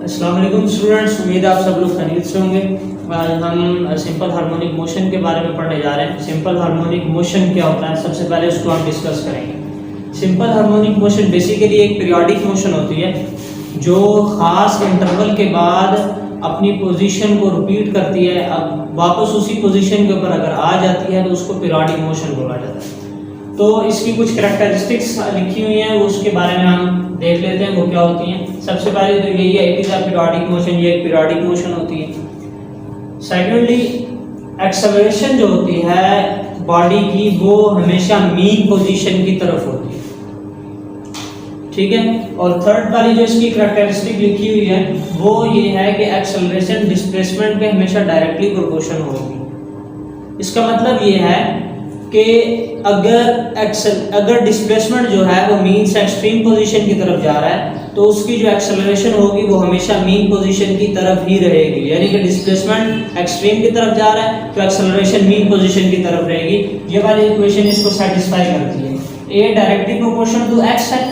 अस्सलाम वालेकुम स्टूडेंट्स, उम्मीद है आप सब लोग खैरियत से होंगे। आज हम सिंपल हार्मोनिक मोशन के बारे में पढ़ने जा रहे हैं। सिंपल हार्मोनिक मोशन क्या होता है, सबसे पहले उसको हम डिस्कस करेंगे। सिंपल हार्मोनिक मोशन बेसिकली एक पीरियोडिक मोशन होती है जो ख़ास इंटरवल के बाद अपनी पोजीशन को रिपीट करती है। अब वापस उसी पोजीशन के ऊपर अगर आ जाती है तो उसको पीरियोडिक मोशन बोला जाता है। तो इसकी कुछ करैक्टरिस्टिक्स लिखी हुई हैं, उसके बारे में हम देख लेते हैं वो क्या होती हैं। सबसे पहले तो यही है, it is a periodic motion, ये एक पीरियोडिक मोशन होती है। सेकेंडली, एक्सेलरेशन जो होती है बॉडी की वो हमेशा मीन पोजीशन की तरफ होती है, ठीक है। और थर्ड वाली जो इसकी करैक्टरिस्टिक लिखी हुई है वो ये है कि एक्सेलरेशन डिस्प्लेसमेंट के हमेशा डायरेक्टली प्रोपोर्शनल होगी। इसका मतलब ये है कि अगर डिस्प्लेसमेंट जो है वो मीन से एक्सट्रीम पोजीशन की तरफ जा रहा है तो उसकी जो एक्सेलरेशन होगी वो हमेशा मीन पोजीशन की तरफ ही रहेगी। यानी कि डिस्प्लेसमेंट एक्सट्रीम की तरफ जा रहा है तो एक्सेलरेशन मीन पोजीशन की तरफ रहेगी। ये वाली इक्वेशन इसको सेटिस्फाई करती है। ए डायरेक्टली प्रोपोर्शनल टू एक्स है,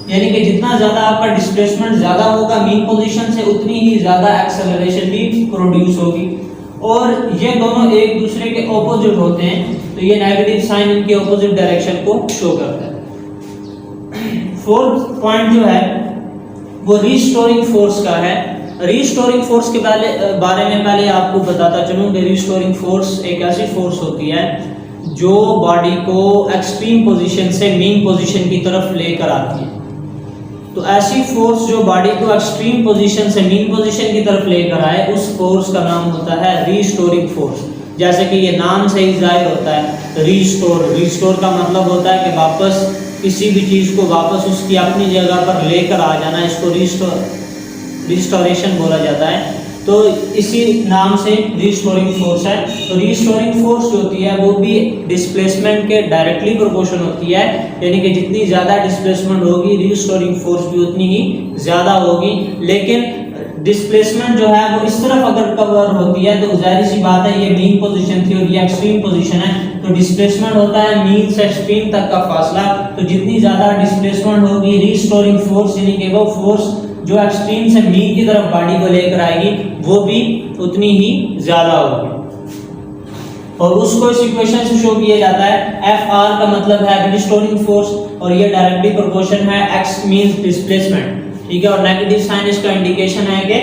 यानी कि जितना ज़्यादा आपका डिस्प्लेसमेंट ज़्यादा होगा मीन पोजीशन से उतनी ही ज़्यादा एक्सेलरेशन भी प्रोड्यूस होगी। और ये दोनों एक दूसरे के ऑपोजिट होते हैं, तो ये नेगेटिव साइन इनके ऑपोजिट डायरेक्शन को शो करता है। फोर्थ पॉइंट जो है वो रीस्टोरिंग फोर्स का है। रीस्टोरिंग फोर्स के बारे में पहले आपको बताता चलूं कि रीस्टोरिंग फोर्स एक ऐसी फोर्स होती है जो बॉडी को एक्सट्रीम पोजीशन से मीन पोजीशन की तरफ लेकर आती है। तो ऐसी फोर्स जो बॉडी को एक्सट्रीम पोजीशन से मीन पोजीशन की तरफ लेकर आए उस फोर्स का नाम होता है रीस्टोरिंग फोर्स। जैसे कि ये नाम से ही जाहिर होता है, रीस्टोर। रीस्टोर का मतलब होता है कि वापस किसी भी चीज़ को वापस उसकी अपनी जगह पर लेकर आ जाना, इसको रिस्टोरेशन बोला जाता है। तो इसी नाम से रीस्टोरिंग फोर्स है। तो रीस्टोरिंग फोर्स जो होती है वो भी डिस्प्लेसमेंट के डायरेक्टली प्रोपोर्शन होती है, यानी कि जितनी ज़्यादा डिस्प्लेसमेंट होगी रीस्टोरिंग फोर्स भी उतनी ही ज़्यादा होगी। लेकिन डिस्प्लेसमेंट जो है वो इस तरफ अगर कवर होती है तो जाहिर सी बात है ये मीन पोजीशन थी और ये एक्सट्रीम पोजीशन है, तो डिस्प्लेसमेंट होता है मीन से एक्सट्रीम तक का फासला। तो जितनी ज़्यादा डिस्प्लेसमेंट होगी रीस्टोरिंग फोर्स यानी कि वो फोर्स जो एक्सट्रीम से मीन की तरफ बॉडी को लेकर आएगी वो भी उतनी ही ज़्यादा होगी। और उसको इस इक्वेशन से शो किया जाता है। एफ आर का मतलब है रिस्टोरिंग फोर्स और ये डायरेक्टली प्रोपोर्शन है एक्स मींस डिस्प्लेसमेंट, ठीक है। और नेगेटिव साइन इसका इंडिकेशन है कि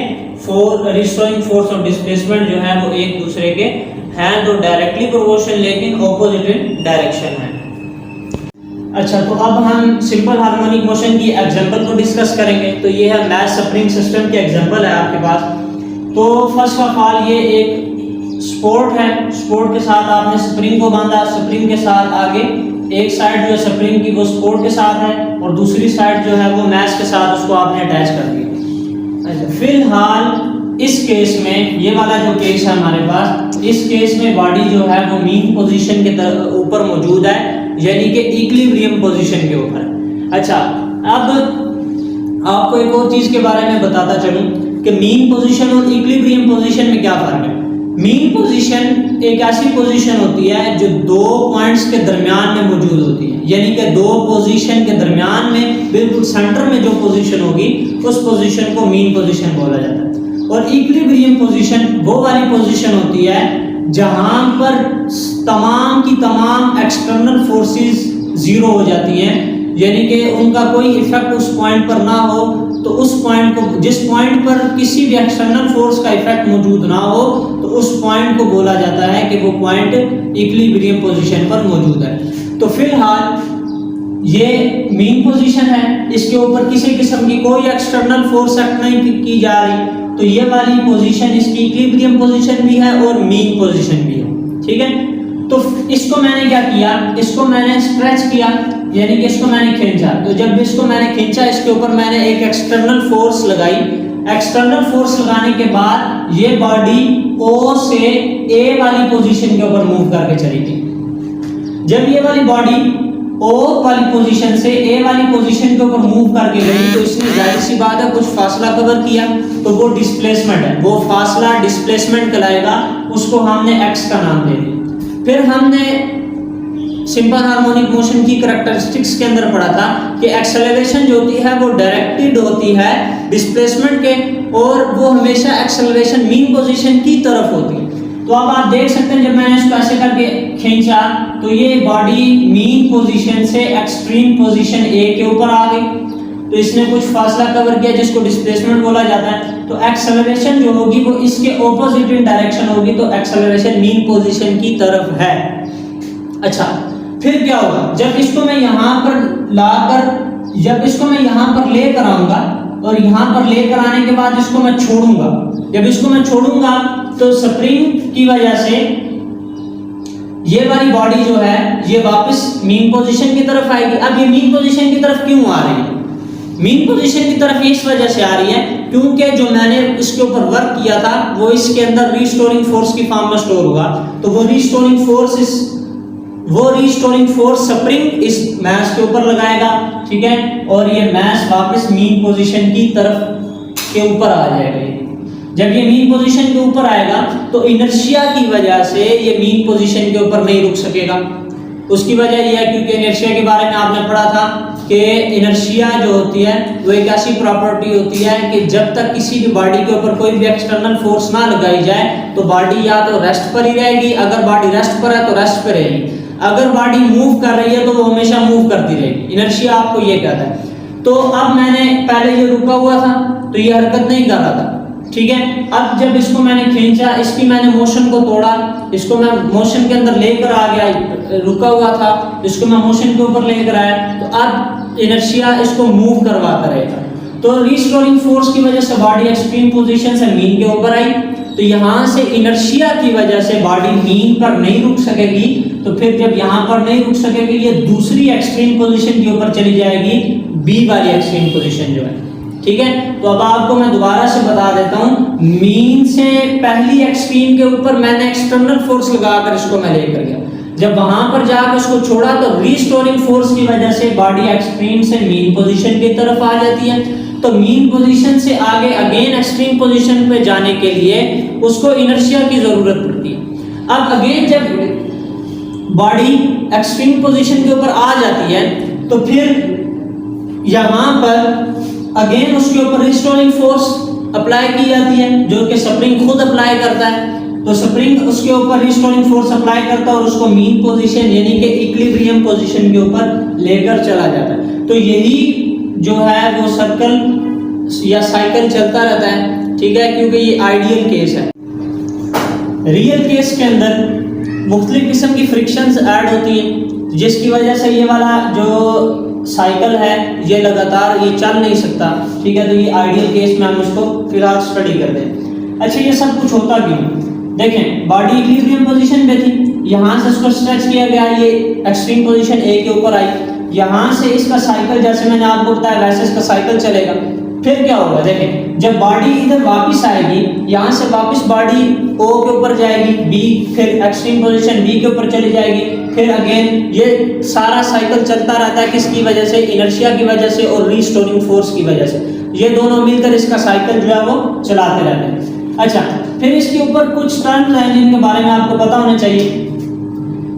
रिस्टोरिंग फोर्स और डिस्प्लेसमेंट जो है वो एक दूसरे के हैं, तो डायरेक्टली प्रोपोर्शन लेकिन ऑपोजिट इन डायरेक्शन है। अच्छा, तो अब हम सिंपल हार्मोनिक मोशन की एग्जांपल को डिस्कस करेंगे। तो ये है मैथ स्प्रिंग सिस्टम की एग्जांपल है आपके पास। तो फर्स्ट ऑफ ऑल ये एक स्पोर्ट है, स्पोर्ट के साथ आपने स्प्रिंग को बांधा, स्प्रिंग के साथ आगे एक साइड जो स्प्रिंग की वो स्पोर्ट के साथ है और दूसरी साइड जो है वो मैश के साथ उसको आपने अटैच कर दिया। अच्छा, फिलहाल इस केस में ये वाला जो केस है हमारे पास, इस केस में बॉडी जो है वो मीन पोजीशन के ऊपर मौजूद है, यानी कि इक्विलिब्रियम पोजीशन के ऊपर। अच्छा, अब आपको एक और चीज के बारे में बताता चलूं कि मीन पोजीशन और इक्विलिब्रियम पोजीशन में क्या फर्क है। मीन पोजीशन एक ऐसी पोजीशन होती है जो दो पॉइंट्स के दरमियान में मौजूद होती है, यानी कि दो पोजीशन के दरमियान में बिल्कुल सेंटर में जो पोजीशन होगी उस पोजीशन को मीन पोजीशन बोला जाता है। और इक्विलिब्रियम पोजीशन वो वाली पोजीशन होती है जहां पर तमाम की तमाम एक्सटर्नल फोर्सेस जीरो हो जाती हैं, यानी कि उनका कोई इफेक्ट उस पॉइंट पर ना हो। तो उस पॉइंट को, जिस पॉइंट पर किसी भी एक्सटर्नल फोर्स का इफेक्ट मौजूद ना हो, तो उस पॉइंट को बोला जाता है कि वो पॉइंट इक्विलिब्रियम पोजीशन पर मौजूद है। तो फिलहाल ये मीन पोजीशन है, इसके ऊपर किसी किस्म की कोई एक्सटर्नल फोर्स एक्ट नहीं की जा रही, तो ये वाली पोजीशन इसकी इक्विलिब्रियम पोजीशन भी है और मीन पोजीशन भी है, ठीक है। तो इसको मैंने क्या किया, इसको मैंने स्ट्रेच किया, यानी कि इसको मैंने खींचा। तो जब इसको मैंने खींचा इसके ऊपर मैंने एक एक्सटर्नल फोर्स लगाई। एक्सटर्नल फोर्स लगाने के बाद ये बॉडी ओ से ए वाली पोजीशन के ऊपर मूव करके चली गई। जब ये वाली बॉडी ओ वाली पोजीशन से ए वाली पोजीशन के ऊपर मूव करके गई तो इसने जाहिर सी बात है कुछ फासला कवर किया, तो वो डिस्प्लेसमेंट है, वो फासला डिस्प्लेसमेंट कहलाएगा, उसको हमने एक्स का नाम दे दिया। फिर हमने सिंपल हार्मोनिक मोशन की करैक्टरिस्टिक्स के अंदर पढ़ा था कि एक्सेलरेशन जो होती है वो डायरेक्टेड होती है डिस्प्लेसमेंट के, और वो हमेशा एक्सेलरेशन मीन पोजीशन की तरफ होती है। तो अब आप देख सकते हैं जब मैंने इसको ऐसे करके खींचा तो ये बॉडी मीन पोजीशन से एक्सट्रीम पोजीशन ए के ऊपर आ गई, तो इसने कुछ फासला कवर किया जिसको डिस्प्लेसमेंट बोला जाता है। तो एक्सेलरेशन जो होगी वो इसके ऑपोजिट इन डायरेक्शन होगी, तो एक्सेलरेशन मीन पोजीशन की तरफ है। अच्छा, फिर क्या होगा, जब इसको मैं यहाँ पर लाकर, जब इसको मैं यहाँ पर लेकर आऊंगा और यहाँ पर लेकर आने के बाद इसको मैं छोड़ूंगा, जब इसको मैं छोड़ूंगा तो स्प्रिंग की वजह से ये वाली बॉडी जो है ये वापस मीन पोजीशन की तरफ आएगी। अब ये मीन पोजीशन की तरफ क्यों आ रही है? मीन पोजीशन की तरफ इस वजह से आ रही है क्योंकि जो मैंने इसके ऊपर वर्क किया था वो इसके अंदर रीस्टोरिंग फोर्स की फॉर्म में स्टोर हुआ, तो वो रीस्टोरिंग फोर्स स्प्रिंग इस मैस के ऊपर लगाएगा, ठीक है, और ये मैस वापस मीन पोजीशन की तरफ के ऊपर आ जाएगा। जब ये मीन पोजीशन के ऊपर आएगा तो इनर्शिया की वजह से ये मीन पोजीशन के ऊपर नहीं रुक सकेगा। उसकी वजह यह है क्योंकि इनर्शिया के बारे में आपने पढ़ा था कि इनर्शिया जो होती है वो एक ऐसी प्रॉपर्टी होती है कि जब तक किसी भी बॉडी के ऊपर कोई भी एक्सटर्नल फोर्स ना लगाई जाए तो बॉडी या तो रेस्ट पर ही रहेगी, अगर बॉडी रेस्ट पर है तो रेस्ट पर रहेगी, अगर बॉडी मूव कर रही है तो वो हमेशा मूव करती रहेगी। इनर्शिया आपको ये कहता है। तो अब मैंने पहले ये रुका हुआ था तो ये हरकत नहीं कर रहा था, ठीक है। अब जब इसको मैंने खींचा, इसकी मैंने मोशन को तोड़ा, इसको मैं मोशन के अंदर लेकर आ गया, रुका हुआ था इसको मैं मोशन के ऊपर लेकर आया, तो अब इनर्शिया इसको मूव करवाता रहेगा। तो रिस्टोरिंग फोर्स की वजह से बॉडी एक्सट्रीम पोजीशन से मीन के ऊपर आई, तो यहाँ से इनर्शिया की वजह से बॉडी मीन पर नहीं रुक सकेगी, तो फिर जब यहाँ पर नहीं रुक सकेगी ये दूसरी एक्सट्रीम पोजीशन के ऊपर चली जाएगी, बी वाली एक्सट्रीम पोजीशन जो है, ठीक है। तो अब आपको मैं दोबारा से बता देता हूँ, मीन से पहली एक्सट्रीम के ऊपर मैंने एक्सटर्नल फोर्स लगाकर इसको मैं लेकर गया, जब वहां पर जाकर इसको छोड़ा तो रीस्टोरिंग फोर्स की वजह से बॉडी एक्सट्रीम से मीन पोजीशन की तरफ आ जाती है। तो मीन पोजीशन से आगे अगेन एक्सट्रीम पोजीशन पे जाने के लिए उसको इनर्शिया की जरूरत पड़ती है। अब अगेन जब बॉडी एक्सट्रीम पोजीशन के ऊपर आ जाती है तो फिर यहाँ पर अगेन उसके ऊपर रिस्टोरिंग फोर्स अप्लाई की जाती है जो कि स्प्रिंग खुद अप्लाई करता है। तो स्प्रिंग उसके ऊपर रिस्टोरिंग फोर्स अप्लाई करता है और उसको मीन पोजीशन यानी कि इक्विलिब्रियम पोजीशन के ऊपर लेकर चला जाता है। तो यही जो है वो सर्कल या साइकिल चलता रहता है, ठीक है, क्योंकि ये आइडियल केस है। रियल केस के अंदर मुख्तलिफ किस्म की फ्रिक्शंस ऐड होती है जिसकी वजह से ये वाला जो साइकिल है ये लगातार ये चल नहीं सकता, ठीक है। तो ये आइडियल केस में हम उसको फिलहाल स्टडी करते हैं। अच्छा, ये सब कुछ होता क्यों? देखें, बॉडी इक्विलिब्रियम पोजीशन पे थी, यहाँ से इसको स्ट्रेच किया गया, ये एक्सट्रीम पोजीशन ए के ऊपर आई, यहाँ से इसका साइकिल जैसे मैंने आपको बताया वैसे इसका साइकिल चलेगा। फिर क्या होगा, देखें, जब बॉडी इधर वापस आएगी, यहाँ से वापस बॉडी ओ के ऊपर जाएगी, बी, फिर एक्सट्रीम पोजीशन बी के ऊपर चली जाएगी, फिर अगेन ये सारा साइकिल चलता रहता है। किसकी वजह से? इनर्शिया की वजह से और रीस्टोरिंग फोर्स की वजह से। ये दोनों मिलकर इसका साइकिल जो है वो चलाते रहते हैं। अच्छा, फिर इसके ऊपर कुछ टर्म्स हैं जिनके बारे में आपको पता होना चाहिए।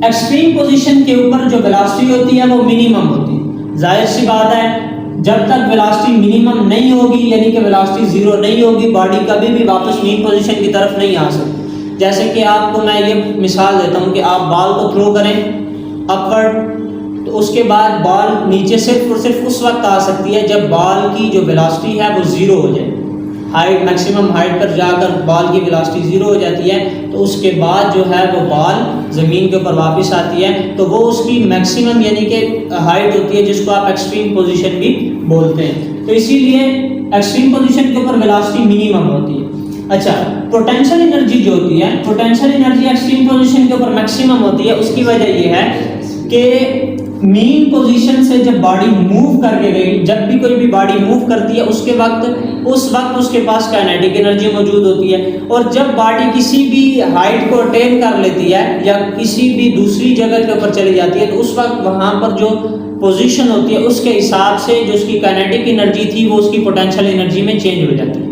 एक्सट्रीम पोजीशन के ऊपर जो वेलोसिटी होती है वो मिनिमम होती है। जाहिर सी बात है, जब तक वेलोसिटी मिनिमम नहीं होगी यानी कि वेलोसिटी जीरो नहीं होगी, बॉडी कभी भी वापस मीन पोजीशन की तरफ नहीं आ सकती। जैसे कि आपको मैं ये मिसाल देता हूँ कि आप बॉल को थ्रो करें अपवर्ड, तो उसके बाद बॉल नीचे सिर्फ और सिर्फ उस वक्त आ सकती है जब बॉल की जो वेलोसिटी है वो जीरो हो जाए। हाइट, मैक्सिमम हाइट पर जाकर बॉल की वेलोसिटी जीरो हो जाती है, तो उसके बाद जो है वो बॉल ज़मीन के ऊपर वापस आती है, तो वो उसकी मैक्सिमम यानी कि हाइट होती है जिसको आप एक्सट्रीम पोजीशन भी बोलते हैं। तो इसीलिए एक्सट्रीम पोजीशन के ऊपर वेलोसिटी मिनिमम होती है। अच्छा, पोटेंशियल एनर्जी जो होती है, पोटेंशियल एनर्जी एक्सट्रीम पोजीशन के ऊपर मैक्सिमम होती है। उसकी वजह ये है कि मीन पोजीशन से जब बॉडी मूव करके गई, जब भी कोई भी बॉडी मूव करती है उस वक्त उसके पास काइनेटिक एनर्जी मौजूद होती है, और जब बॉडी किसी भी हाइट को अटेन कर लेती है या किसी भी दूसरी जगह के ऊपर चली जाती है तो उस वक्त वहाँ पर जो पोजीशन होती है उसके हिसाब से जो उसकी काइनेटिक एनर्जी थी वो उसकी पोटेंशियल एनर्जी में चेंज हो जाती है।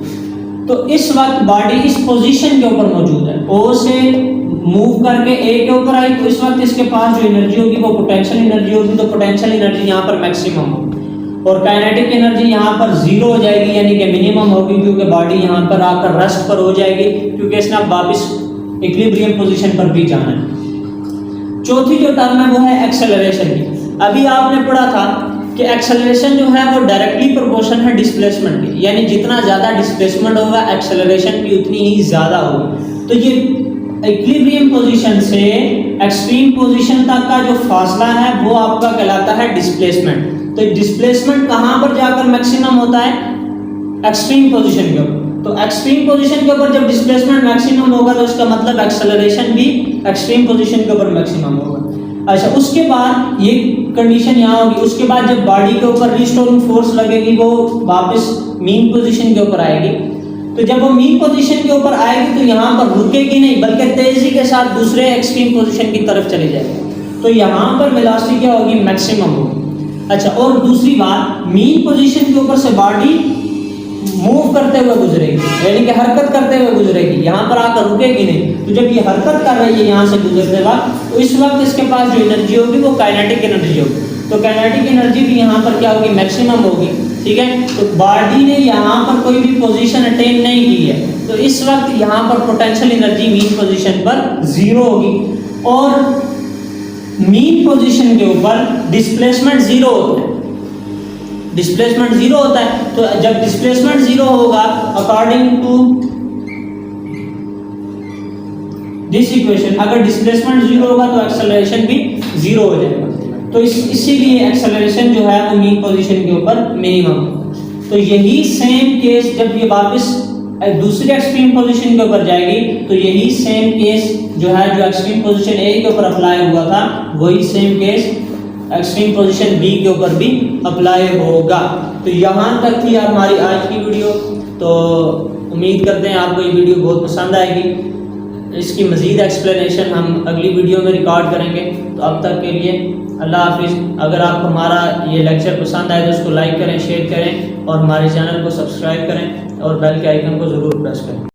तो इस वक्त बॉडी इस पोजीशन के ऊपर मौजूद है, ओ से मूव करके ए के ऊपर आई तो इस वक्त इसके पास जो एनर्जी होगी वो पोटेंशियल एनर्जी होगी, तो पोटेंशियल एनर्जी यहाँ पर मैक्सिमम होगी और काइनेटिक एनर्जी यहाँ पर जीरो हो जाएगी, यानी कि मिनिमम होगी, क्योंकि बॉडी यहाँ पर आकर रेस्ट पर हो जाएगी, क्योंकि इसने अब वापस इक्विलिब्रियम पोजीशन पर भी जाना है। चौथी जो टर्म है वो है एक्सेलरेशन की। अभी आपने पढ़ा था कि एक्सेलरेशन जो है वो डायरेक्टली प्रोपोर्शन है डिस्प्लेसमेंट की, यानी जितना ज़्यादा डिस्प्लेसमेंट होगा एक्सेलरेशन भी उतनी ही ज़्यादा होगी। तो ये इक्विलिब्रियम पोजीशन से एक्सट्रीम पोजीशन तक का जो फासला है वो आपका कहलाता है डिस्प्लेसमेंट। तो डिस्प्लेसमेंट कहाँ पर जाकर मैक्सिमम होता है? एक्सट्रीम पोजीशन के ऊपर। तो एक्सट्रीम पोजीशन के ऊपर जब डिस्प्लेसमेंट मैक्सिमम होगा तो इसका मतलब एक्सेलरेशन भी एक्सट्रीम पोजीशन के ऊपर मैक्सिमम होगा। अच्छा, उसके बाद ये कंडीशन यहाँ होगी, उसके बाद जब बॉडी के ऊपर रिस्टोरिंग फोर्स लगेगी वो वापस मीन पोजीशन के ऊपर आएगी। तो जब वो मीन पोजीशन के ऊपर आएगी तो यहाँ पर रुकेगी नहीं, बल्कि तेजी के साथ दूसरे एक्सट्रीम पोजीशन की तरफ चली जाएगी। तो यहाँ पर वेलोसिटी क्या होगी? मैक्सिमम होगी। अच्छा, और दूसरी बात, मीन पोजीशन के ऊपर से बॉडी मूव करते हुए गुजरेगी, यानी कि हरकत करते हुए गुजरेगी, यहाँ पर आकर रुकेगी नहीं। तो जब ये हरकत कर रही है यहाँ से गुजरते वक्त, तो इस वक्त इसके पास जो एनर्जी होगी वो काइनेटिक एनर्जी होगी। तो काइनेटिक एनर्जी भी यहाँ पर क्या होगी? मैक्सिमम होगी। ठीक है, तो बॉडी ने यहाँ पर कोई भी पोजीशन अटेन नहीं की है, तो इस वक्त यहाँ पर पोटेंशियल एनर्जी मीन पोजीशन पर जीरो होगी और मीन पोजीशन के ऊपर डिस्प्लेसमेंट जीरो होता है। डिस्प्लेसमेंट जीरो होता है, तो जब डिस्प्लेसमेंट जीरो होगा अकॉर्डिंग टू दिस इक्वेशन, अगर डिस्प्लेसमेंट जीरो होगा तो एक्सेलरेशन भी जीरो हो जाएगा। तो इसीलिए एक्सेलरेशन जो है वो मीन पोजीशन के ऊपर मिनिमम है। तो यही सेम केस जब ये वापस दूसरी एक्सट्रीम पोजीशन के ऊपर जाएगी तो यही सेम केस जो है, जो एक्सट्रीम पोजीशन ए के ऊपर अप्लाई हुआ था वही same case extreme position B के ऊपर भी अप्लाई होगा। तो यहाँ तक थी हमारी आज की वीडियो। तो उम्मीद करते हैं आपको ये वीडियो बहुत पसंद आएगी। इसकी मज़ीद एक्सप्लेनेशन हम अगली वीडियो में रिकॉर्ड करेंगे। तो अब तक के लिए अल्लाह हाफिज़। अगर आपको हमारा ये लेक्चर पसंद आए तो उसको लाइक करें, शेयर करें और हमारे चैनल को सब्सक्राइब करें और बेल के आइकन को ज़रूर प्रेस करें।